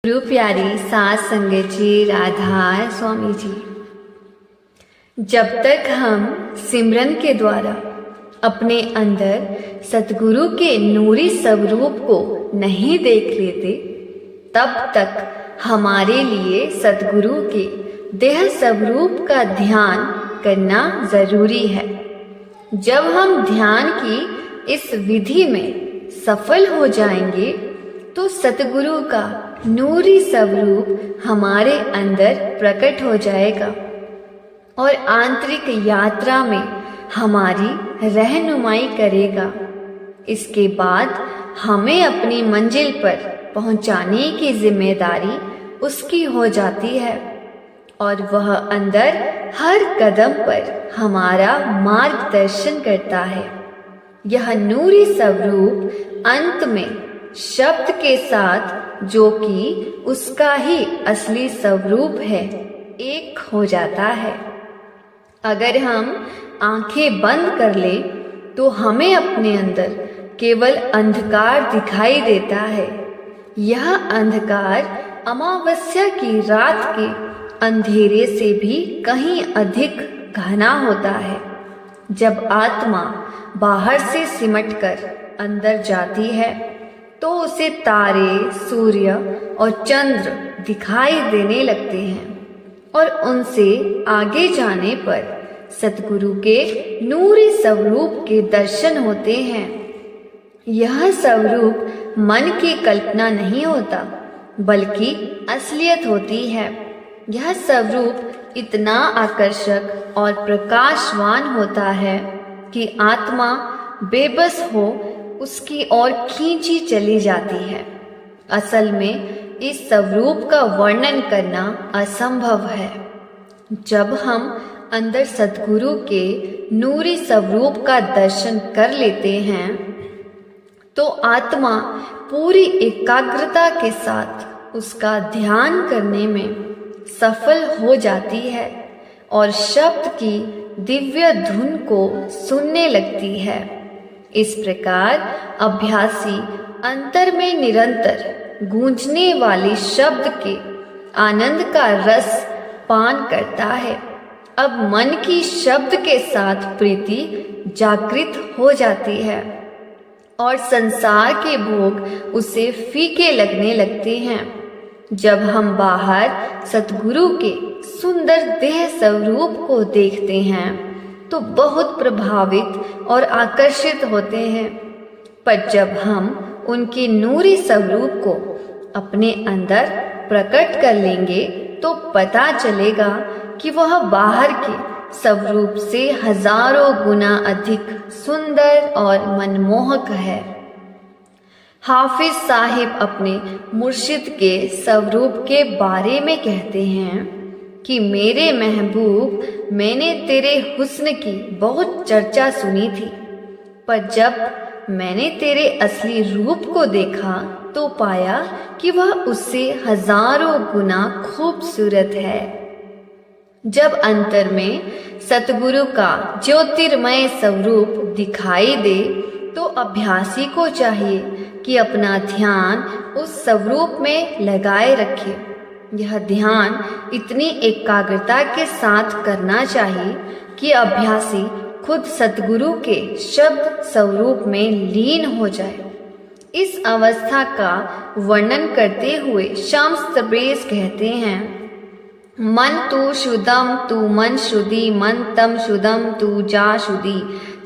गुरु प्यारी सात संगत जी, राधा स्वामी जी। जब तक हम सिमरन के द्वारा अपने अंदर सतगुरु के नूरी स्वरूप को नहीं देख लेते, तब तक हमारे लिए सतगुरु के देह स्वरूप का ध्यान करना जरूरी है। जब हम ध्यान की इस विधि में सफल हो जाएंगे तो सतगुरु का नूरी स्वरूप हमारे अंदर प्रकट हो जाएगा और आंतरिक यात्रा में हमारी रहनुमाई करेगा। इसके बाद हमें अपनी मंजिल पर पहुंचाने की जिम्मेदारी उसकी हो जाती है और वह अंदर हर कदम पर हमारा मार्गदर्शन करता है। यह नूरी स्वरूप अंत में शब्द के साथ, जो कि उसका ही असली स्वरूप है, एक हो जाता है। अगर हम आंखें बंद कर ले तो हमें अपने अंदर केवल अंधकार दिखाई देता है। यह अंधकार अमावस्या की रात के अंधेरे से भी कहीं अधिक घना होता है। जब आत्मा बाहर से सिमटकर अंदर जाती है तो उसे तारे, सूर्य और चंद्र दिखाई देने लगते हैं और उनसे आगे जाने पर सतगुरु के नूरी स्वरूप के दर्शन होते हैं। यह स्वरूप मन की कल्पना नहीं होता, बल्कि असलियत होती है। यह स्वरूप इतना आकर्षक और प्रकाशवान होता है कि आत्मा बेबस हो उसकी ओर खींची चली जाती है। असल में इस स्वरूप का वर्णन करना असंभव है। जब हम अंदर सतगुरु के नूरी स्वरूप का दर्शन कर लेते हैं तो आत्मा पूरी एकाग्रता के साथ उसका ध्यान करने में सफल हो जाती है और शब्द की दिव्य धुन को सुनने लगती है। इस प्रकार अभ्यासी अंतर में निरंतर गूंजने वाले शब्द के आनंद का रस पान करता है। अब मन की शब्द के साथ प्रीति जागृत हो जाती है और संसार के भोग उसे फीके लगने लगते हैं। जब हम बाहर सतगुरु के सुंदर देह स्वरूप को देखते हैं तो बहुत प्रभावित और आकर्षित होते हैं, पर जब हम उनके नूरी स्वरूप को अपने अंदर प्रकट कर लेंगे तो पता चलेगा कि वह बाहर के स्वरूप से हजारों गुना अधिक सुंदर और मनमोहक है। हाफिज साहिब अपने मुर्शिद के स्वरूप के बारे में कहते हैं कि मेरे महबूब, मैंने तेरे हुस्न की बहुत चर्चा सुनी थी, पर जब मैंने तेरे असली रूप को देखा तो पाया कि वह उससे हजारों गुना खूबसूरत है। जब अंतर में सतगुरु का ज्योतिर्मय स्वरूप दिखाई दे तो अभ्यासी को चाहिए कि अपना ध्यान उस स्वरूप में लगाए रखे। यह ध्यान इतनी एकाग्रता के साथ करना चाहिए कि अभ्यासी खुद सतगुरु के शब्द स्वरूप में लीन हो जाए। इस अवस्था का वर्णन करते हुए शाम्स तब्रेज़ कहते हैं, मन तू शुदम तू मन शुदी, मन तम शुदम तू जा शुदी,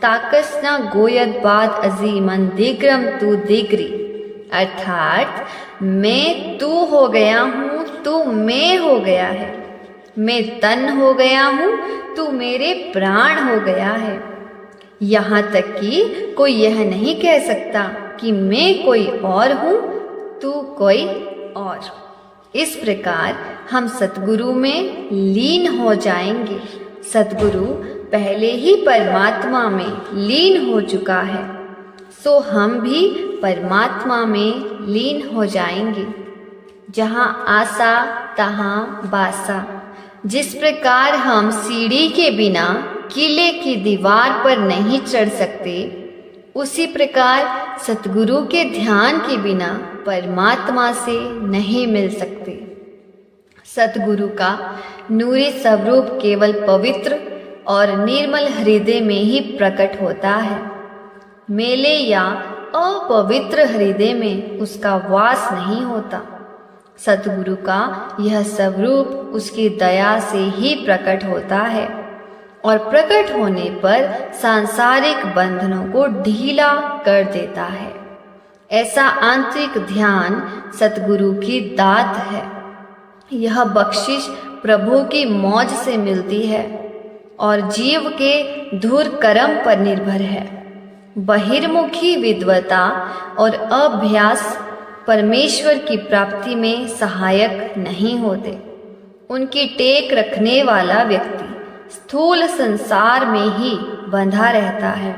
ताकस न गोयत बाद अजी, मन दिग्रम तू दिग्री। अर्थात मैं तू हो गया हूँ, तू मैं हो गया है। मैं तन हो गया हूँ, तू मेरे प्राण हो गया है। यहाँ तक कि कोई यह नहीं कह सकता कि मैं कोई और हूँ, तू कोई और। इस प्रकार हम सतगुरु में लीन हो जाएंगे। सतगुरु पहले ही परमात्मा में लीन हो चुका है, सो हम भी परमात्मा में लीन हो जाएंगे। जहाँ आसा तहाँ बासा। जिस प्रकार हम सीढ़ी के बिना किले की दीवार पर नहीं चढ़ सकते, उसी प्रकार सतगुरु के ध्यान के बिना परमात्मा से नहीं मिल सकते। सतगुरु का नूरी स्वरूप केवल पवित्र और निर्मल हृदय में ही प्रकट होता है। मेले या अपवित्र हृदय में उसका वास नहीं होता। सतगुरु का यह स्वरूप उसकी दया से ही प्रकट होता है और प्रकट होने पर सांसारिक बंधनों को ढीला कर देता है। ऐसा आंतरिक ध्यान सतगुरु की दात है। यह बख्शिश प्रभु की मौज से मिलती है और जीव के धुर कर्म पर निर्भर है। बहिर्मुखी विद्वता और अभ्यास परमेश्वर की प्राप्ति में सहायक नहीं होते। उनकी टेक रखने वाला व्यक्ति स्थूल संसार में ही बंधा रहता है।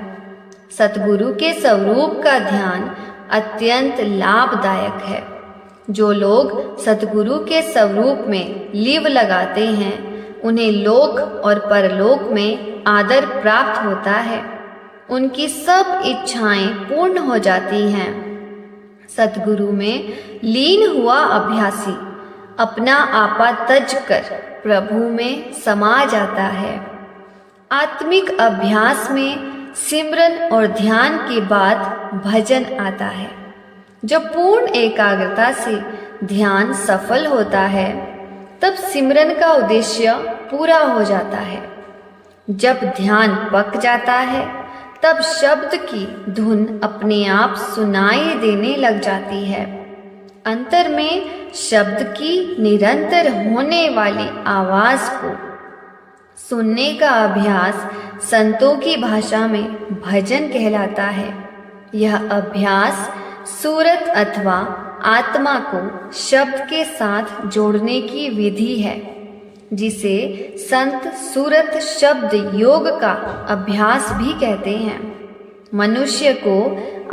सतगुरु के स्वरूप का ध्यान अत्यंत लाभदायक है। जो लोग सतगुरु के स्वरूप में लीव लगाते हैं उन्हें लोक और परलोक में आदर प्राप्त होता है। उनकी सब इच्छाएं पूर्ण हो जाती हैं। सतगुरु में लीन हुआ अभ्यासी अपना आपा तज कर प्रभु में समा जाता है। आत्मिक अभ्यास में सिमरन और ध्यान के बाद भजन आता है। जब पूर्ण एकाग्रता से ध्यान सफल होता है तब सिमरन का उद्देश्य पूरा हो जाता है। जब ध्यान पक जाता है तब शब्द की धुन अपने आप सुनाई देने लग जाती है। अंतर में शब्द की निरंतर होने वाली आवाज को सुनने का अभ्यास संतों की भाषा में भजन कहलाता है। यह अभ्यास सूरत अथवा आत्मा को शब्द के साथ जोड़ने की विधि है, जिसे संत सूरत शब्द योग का अभ्यास भी कहते हैं। मनुष्य को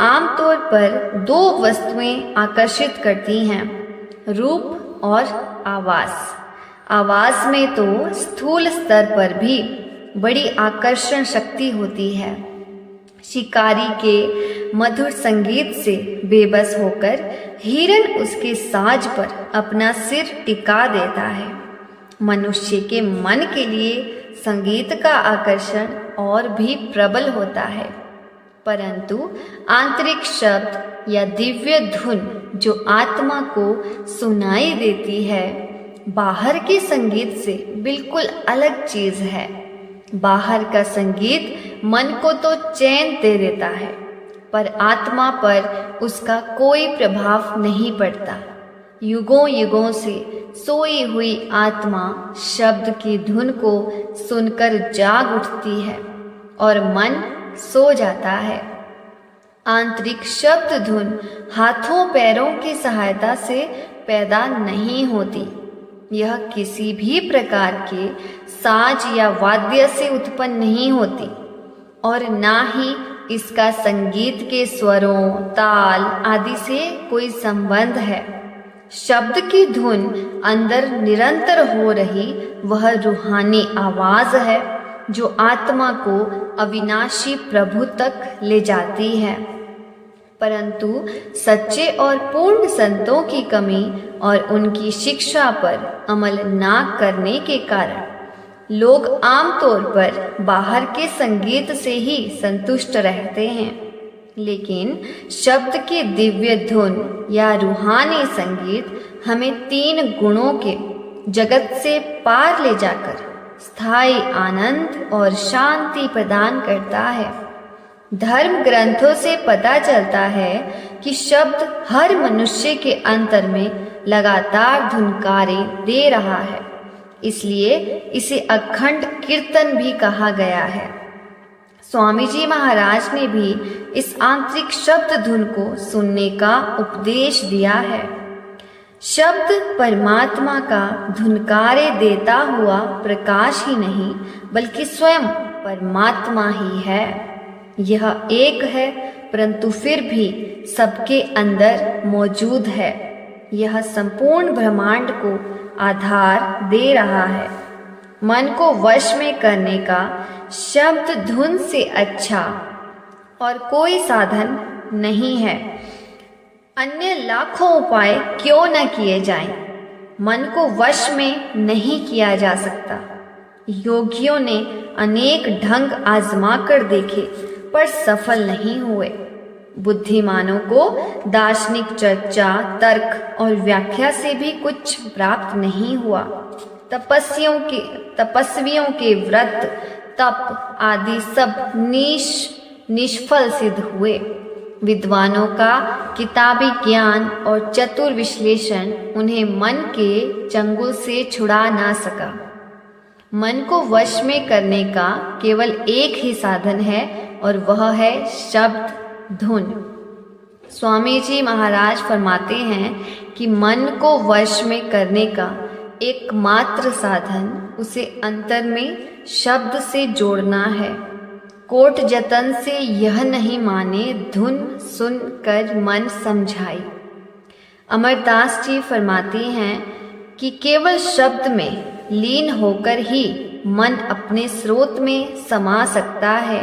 आमतौर पर दो वस्तुएं आकर्षित करती हैं, रूप और आवाज। आवाज में तो स्थूल स्तर पर भी बड़ी आकर्षण शक्ति होती है। शिकारी के मधुर संगीत से बेबस होकर हिरन उसके साज पर अपना सिर टिका देता है। मनुष्य के मन के लिए संगीत का आकर्षण और भी प्रबल होता है, परंतु आंतरिक शब्द या दिव्य धुन जो आत्मा को सुनाई देती है बाहर के संगीत से बिल्कुल अलग चीज है। बाहर का संगीत मन को तो चैन दे देता है, पर आत्मा पर उसका कोई प्रभाव नहीं पड़ता। युगों युगों से सोई हुई आत्मा शब्द की धुन को सुनकर जाग उठती है और मन सो जाता है। आंतरिक शब्द धुन हाथों पैरों की सहायता से पैदा नहीं होती। यह किसी भी प्रकार के साज या वाद्य से उत्पन्न नहीं होती और ना ही इसका संगीत के स्वरों, ताल आदि से कोई संबंध है। शब्द की धुन अंदर निरंतर हो रही वह रूहानी आवाज है जो आत्मा को अविनाशी प्रभु तक ले जाती है। परंतु सच्चे और पूर्ण संतों की कमी और उनकी शिक्षा पर अमल ना करने के कारण लोग आमतौर पर बाहर के संगीत से ही संतुष्ट रहते हैं, लेकिन शब्द की दिव्य धुन या रूहानी संगीत हमें 3 गुणों के जगत से पार ले जाकर स्थायी आनंद और शांति प्रदान करता है। धर्म ग्रंथों से पता चलता है कि शब्द हर मनुष्य के अंतर में लगातार धुनकारें दे रहा है, इसलिए इसे अखंड कीर्तन भी कहा गया है। स्वामी जी महाराज ने भी इस आंतरिक शब्द धुन को सुनने का उपदेश दिया है। शब्द परमात्मा का धुनकारे देता हुआ प्रकाश ही नहीं बल्कि स्वयं परमात्मा ही है। यह एक है परंतु फिर भी सबके अंदर मौजूद है। यह संपूर्ण ब्रह्मांड को आधार दे रहा है। मन को वश में करने का शब्द धुन से अच्छा और कोई साधन नहीं है। अन्य लाखों उपाय क्यों न किए जाएं, मन को वश में नहीं किया जा सकता। योगियों ने अनेक ढंग आजमा कर देखे पर सफल नहीं हुए। बुद्धिमानों को दार्शनिक चर्चा, तर्क और व्याख्या से भी कुछ प्राप्त नहीं हुआ। तपस्वियों के व्रत, तप आदि सब निष्फल सिद्ध हुए। विद्वानों का किताबी ज्ञान और चतुर विश्लेषण उन्हें मन के चंगुल से छुड़ा ना सका। मन को वश में करने का केवल एक ही साधन है और वह है शब्द, धुन। स्वामी जी महाराज फरमाते हैं कि मन को वश में करने का एकमात्र साधन उसे अंतर में शब्द से जोड़ना है। कोट जतन से यह नहीं माने, धुन सुन कर मन समझाई। अमरदास जी फरमाते हैं कि केवल शब्द में लीन होकर ही मन अपने स्रोत में समा सकता है।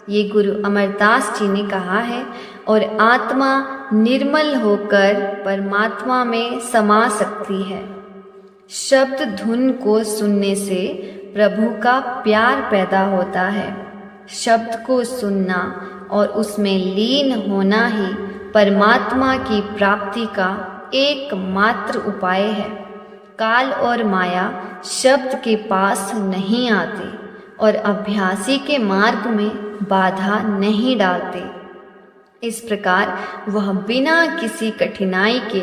ये गुरु अमरदास जी ने कहा है। और आत्मा निर्मल होकर परमात्मा में समा सकती है। शब्द धुन को सुनने से प्रभु का प्यार पैदा होता है। शब्द को सुनना और उसमें लीन होना ही परमात्मा की प्राप्ति का एकमात्र उपाय है। काल और माया शब्द के पास नहीं आते और अभ्यासी के मार्ग में बाधा नहीं डालते। इस प्रकार वह बिना किसी कठिनाई के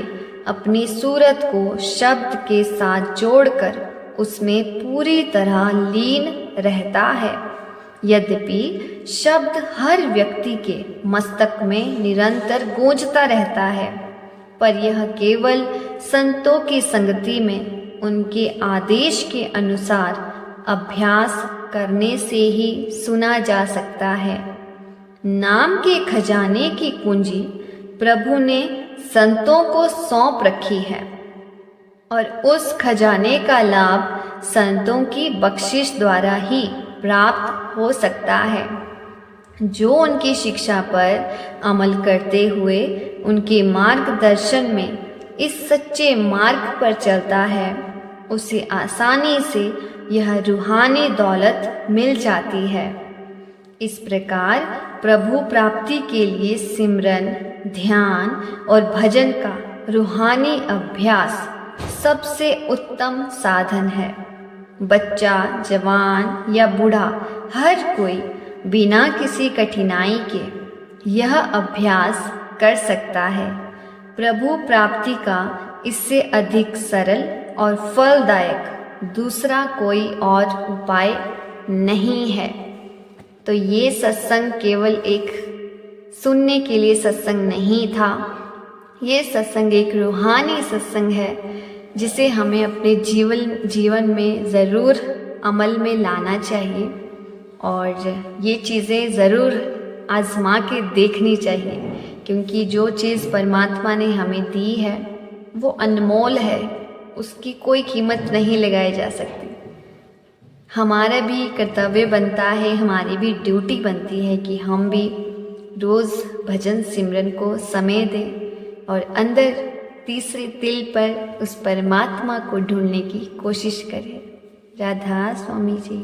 अपनी सूरत को शब्द के साथ जोड़कर उसमें पूरी तरह लीन रहता है। यद्यपि शब्द हर व्यक्ति के मस्तक में निरंतर गूंजता रहता है, पर यह केवल संतों की संगति में उनके आदेश के अनुसार अभ्यास करने से ही सुना जा सकता है। नाम के खजाने की कुंजी प्रभु ने संतों को सौंप रखी है और उस खजाने का लाभ संतों की बख्शिश द्वारा ही प्राप्त हो सकता है। जो उनकी शिक्षा पर अमल करते हुए उनके मार्गदर्शन में इस सच्चे मार्ग पर चलता है, उसे आसानी से यह रूहानी दौलत मिल जाती है। इस प्रकार प्रभु प्राप्ति के लिए सिमरन, ध्यान और भजन का रूहानी अभ्यास सबसे उत्तम साधन है। बच्चा, जवान या बूढ़ा हर कोई बिना किसी कठिनाई के यह अभ्यास कर सकता है। प्रभु प्राप्ति का इससे अधिक सरल और फलदायक दूसरा कोई और उपाय नहीं है। तो ये सत्संग केवल एक सुनने के लिए सत्संग नहीं था। ये सत्संग एक रूहानी सत्संग है जिसे हमें अपने जीवन में ज़रूर अमल में लाना चाहिए और ये चीज़ें ज़रूर आजमा के देखनी चाहिए, क्योंकि जो चीज़ परमात्मा ने हमें दी है वो अनमोल है, उसकी कोई कीमत नहीं लगाई जा सकती। हमारा भी कर्तव्य बनता है, हमारी भी ड्यूटी बनती है कि हम भी रोज़ भजन सिमरन को समय दें और अंदर तीसरे तिल पर उस परमात्मा को ढूंढने की कोशिश करें। राधा स्वामी जी।